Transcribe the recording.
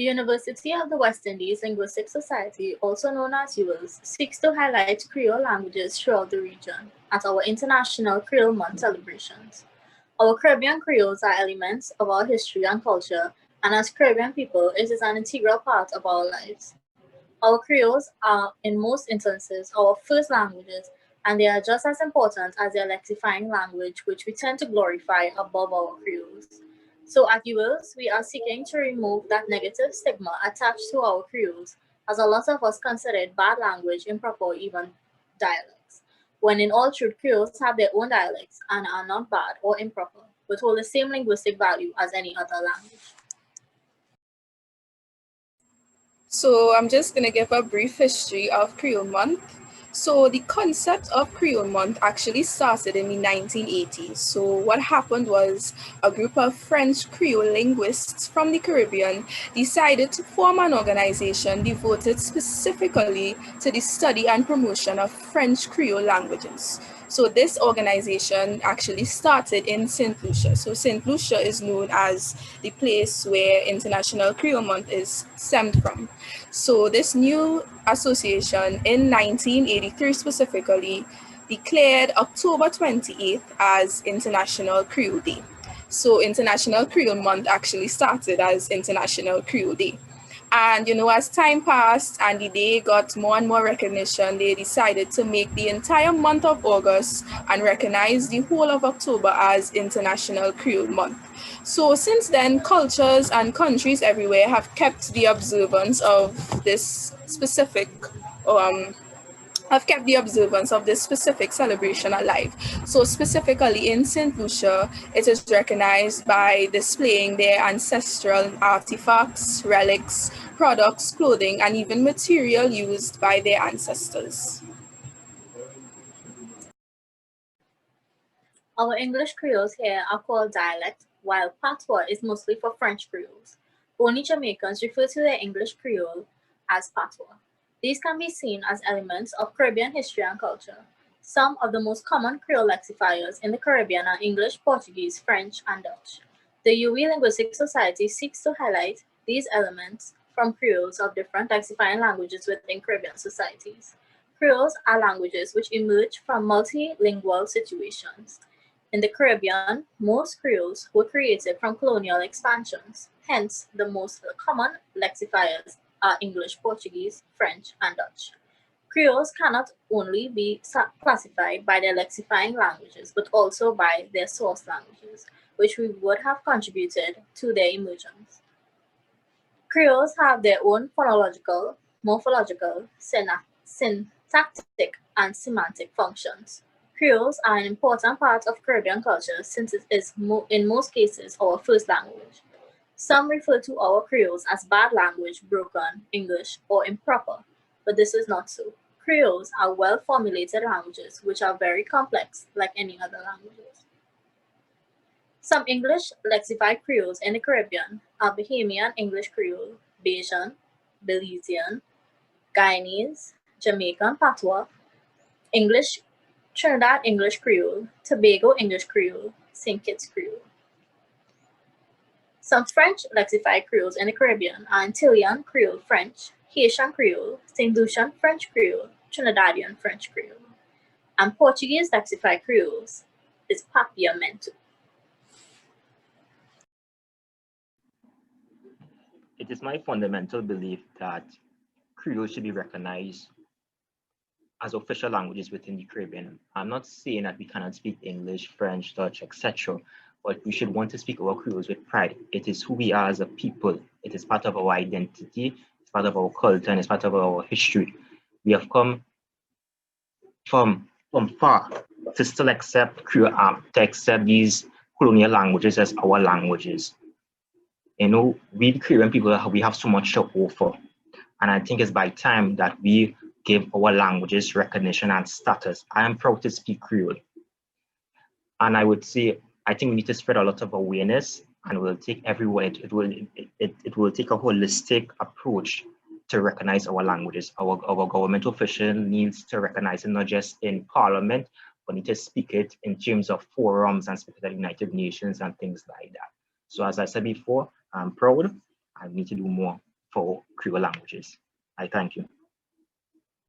The University of the West Indies Linguistic Society, also known as UWILS, seeks to highlight Creole languages throughout the region at our International Creole Month celebrations. Our Caribbean Creoles are elements of our history and culture, and as Caribbean people, it is an integral part of our lives. Our Creoles are, in most instances, our first languages, and they are just as important as their lexifying language, which we tend to glorify above our Creoles. So at UWILS, we are seeking to remove that negative stigma attached to our Creoles, as a lot of us consider it bad language, improper, or even dialects. When in all truth, Creoles have their own dialects and are not bad or improper, but hold the same linguistic value as any other language. So I'm just going to give a brief history of Creole Month. So the concept of Creole Month actually started in the 1980s. So what happened was a group of French Creole linguists from the Caribbean decided to form an organization devoted specifically to the study and promotion of French Creole languages. So this organization actually started in St. Lucia. So St. Lucia is known as the place where International Creole Month is stemmed from. So this new association in 1983 specifically declared October 28th as International Creole Day. So International Creole Month actually started as International Creole Day. And as time passed and the day got more and more recognition, they decided to make the entire month of August and recognize the whole of October as International Creole Month. So since then, cultures and countries everywhere have kept the observance of this specific celebration alive. So specifically in St. Lucia, it is recognized by displaying their ancestral artifacts, relics, products, clothing, and even material used by their ancestors. Our English Creoles here are called dialect, while patois is mostly for French Creoles. Only Jamaicans refer to their English Creole as patois. These can be seen as elements of Caribbean history and culture. Some of the most common Creole lexifiers in the Caribbean are English, Portuguese, French, and Dutch. The UWI Linguistic Society seeks to highlight these elements from Creoles of different lexifying languages within Caribbean societies. Creoles are languages which emerge from multilingual situations. In the Caribbean, most Creoles were created from colonial expansions. Hence, the most common lexifiers are English, Portuguese, French, and Dutch. Creoles cannot only be classified by their lexifying languages, but also by their source languages, which would have contributed to their emergence. Creoles have their own phonological, morphological, syntactic, and semantic functions. Creoles are an important part of Caribbean culture since it is, in most cases, our first language. Some refer to our Creoles as bad language, broken, English, or improper, but this is not so. Creoles are well-formulated languages which are very complex, like any other languages. Some English lexified Creoles in the Caribbean are Bahamian English Creole, Bajan, Belizean, Guyanese, Jamaican Patois, English Trinidad English Creole, Tobago English Creole, St. Kitts Creole. Some French lexified Creoles in the Caribbean are Antillean Creole French, Haitian Creole, St. Lucian French Creole, Trinidadian French Creole. And Portuguese lexified Creoles is Papiamento. It is my fundamental belief that Creole should be recognized as official languages within the Caribbean. I'm not saying that we cannot speak English, French, Dutch, etc., but we should want to speak our Creoles with pride. It is who we are as a people. It is part of our identity, it's part of our culture, and it's part of our history. We have come from far to still accept Creole, to accept these colonial languages as our languages. We the Caribbean people, we have so much to offer. And I think it's by time that we give our languages recognition and status. I am proud to speak Creole. And I would say, I think we need to spread a lot of awareness, and we'll take everywhere. It will take a holistic approach to recognize our languages. Our government official needs to recognize it not just in Parliament, but need to speak it in terms of forums and speak it at the United Nations and things like that. So as I said before, I'm proud. I need to do more. for Creole languages. I thank you.